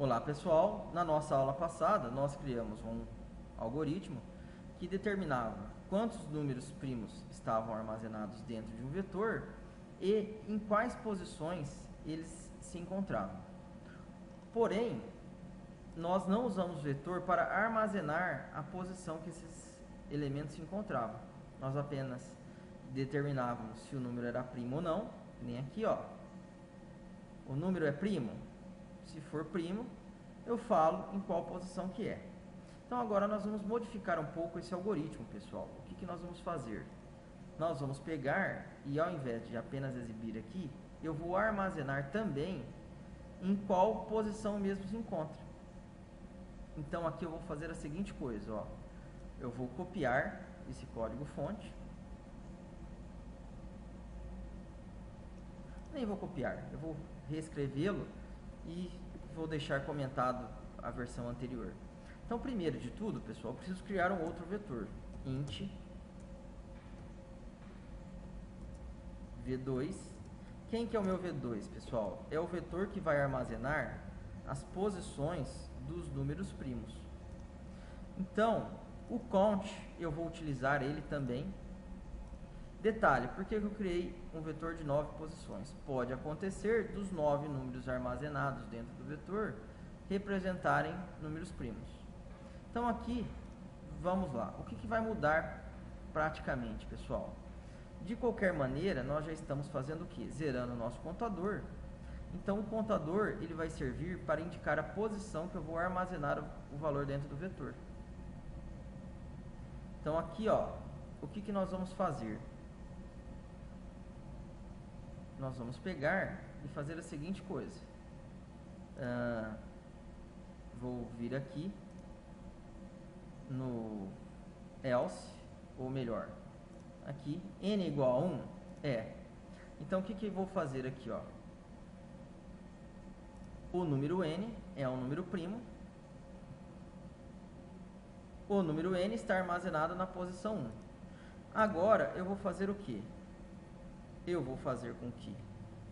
Olá pessoal, na nossa aula passada nós criamos um algoritmo que determinava quantos números primos estavam armazenados dentro de um vetor e em quais posições eles se encontravam. Porém, nós não usamos o vetor para armazenar a posição que esses elementos se encontravam. Nós apenas determinávamos se o número era primo ou não, nem aqui, ó. O número é primo? Se for primo, eu falo em qual posição que é. Então agora nós vamos modificar um pouco esse algoritmo, pessoal. O que nós vamos fazer? Nós vamos pegar e ao invés de apenas exibir aqui, eu vou armazenar também em qual posição mesmo se encontra. Então aqui eu vou fazer a seguinte coisa, ó. Eu vou copiar esse código fonte. Nem vou copiar, eu vou reescrevê-lo e vou deixar comentado a versão anterior. Então, primeiro de tudo, pessoal, eu preciso criar um outro vetor. Int v2. Quem que é o meu v2, pessoal? É o vetor que vai armazenar as posições dos números primos. Então, o count, eu vou utilizar ele também. Detalhe, por que eu criei um vetor de 9 posições? Pode acontecer dos 9 números armazenados dentro do vetor representarem números primos. Então aqui, vamos lá. O que vai mudar praticamente, pessoal? De qualquer maneira, nós já estamos fazendo o quê? Zerando o nosso contador. Então o contador ele vai servir para indicar a posição que eu vou armazenar o valor dentro do vetor. Então aqui, ó, o que nós vamos fazer? Nós vamos pegar e fazer a seguinte coisa. Vou vir aqui no else, ou melhor, aqui, n igual a 1 é. Então, o que eu vou fazer aqui, ó? O número n é um número primo. O número n está armazenado na posição 1. Agora, eu vou fazer o quê? Eu vou fazer com que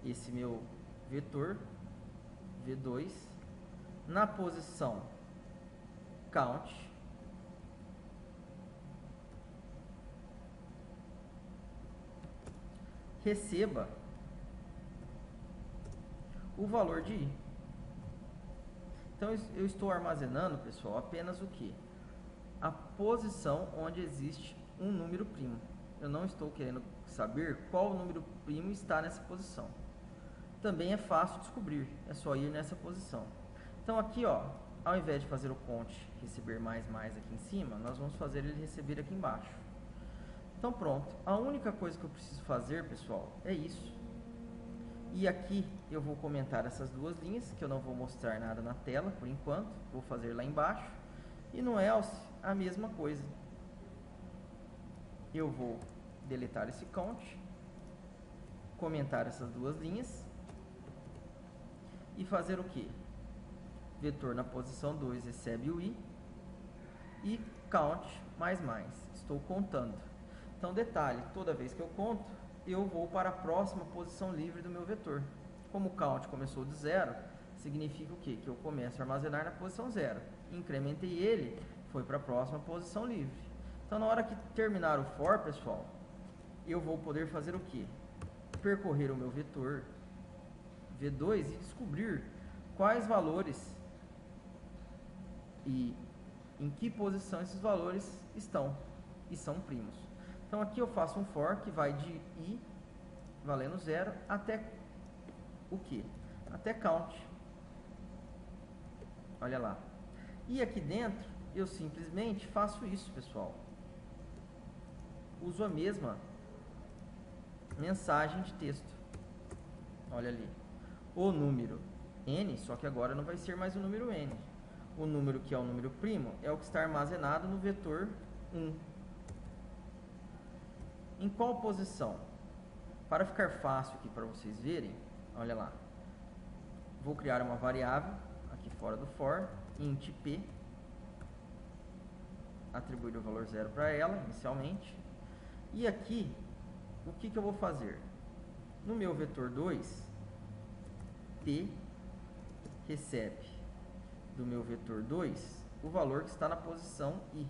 esse meu vetor v2 na posição count receba o valor de i. Então eu estou armazenando, pessoal, apenas o que? A posição onde existe um número primo. Eu não estou querendo saber qual número primo está nessa posição. Também é fácil descobrir, é só ir nessa posição. Então aqui, ó, ao invés de fazer o count receber mais aqui em cima, nós vamos fazer ele receber aqui embaixo. Então pronto, a única coisa que eu preciso fazer, pessoal, é isso. E aqui eu vou comentar essas duas linhas, que eu não vou mostrar nada na tela por enquanto, vou fazer lá embaixo. E no else, a mesma coisa. Eu vou deletar esse count, comentar essas duas linhas e fazer o que? Vetor na posição 2 recebe o i e count mais. Estou contando. Então, detalhe, toda vez que eu conto, eu vou para a próxima posição livre do meu vetor. Como o count começou de 0, significa o quê? Que eu começo a armazenar na posição 0. Incrementei ele, foi para a próxima posição livre. Então, na hora que terminar o for, pessoal, eu vou poder fazer o quê? Percorrer o meu vetor v2 e descobrir quais valores e em que posição esses valores estão e são primos. Então, aqui eu faço um for que vai de i valendo 0 até o quê? Até count. Olha lá. E aqui dentro, eu simplesmente faço isso, pessoal. Uso a mesma mensagem de texto. Olha ali. O número n, só que agora não vai ser mais o número n. O número que é o número primo é o que está armazenado no vetor 1. Em qual posição? Para ficar fácil aqui para vocês verem, olha lá. Vou criar uma variável aqui fora do for, int p, atribuir o valor 0 para ela inicialmente. E aqui, o que eu vou fazer? No meu vetor 2, t recebe do meu vetor 2 o valor que está na posição I.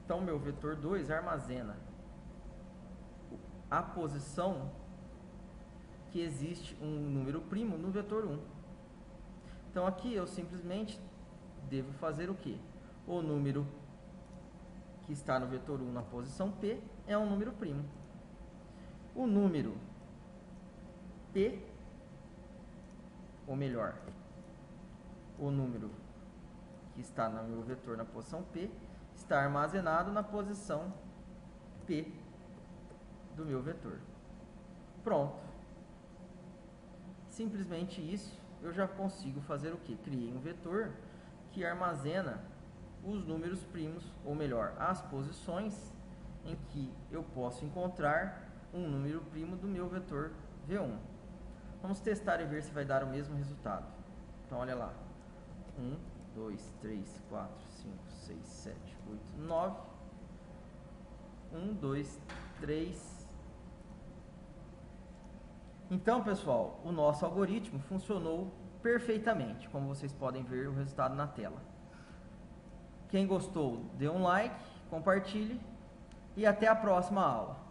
Então, meu vetor 2 armazena a posição que existe um número primo no vetor 1. Então, aqui eu simplesmente devo fazer o quê? O número que está no vetor 1 na posição P é um número primo. O número P, ou melhor, o número que está no meu vetor na posição P está armazenado na posição P do meu vetor. Pronto. Simplesmente isso, eu já consigo fazer o quê? Criei um vetor que armazena os números primos, ou melhor, as posições em que eu posso encontrar um número primo do meu vetor V1. Vamos testar e ver se vai dar o mesmo resultado. Então, olha lá. 1, 2, 3, 4, 5, 6, 7, 8, 9. 1, 2, 3. Então, pessoal, o nosso algoritmo funcionou perfeitamente, como vocês podem ver o resultado na tela. Quem gostou, dê um like, compartilhe e até a próxima aula.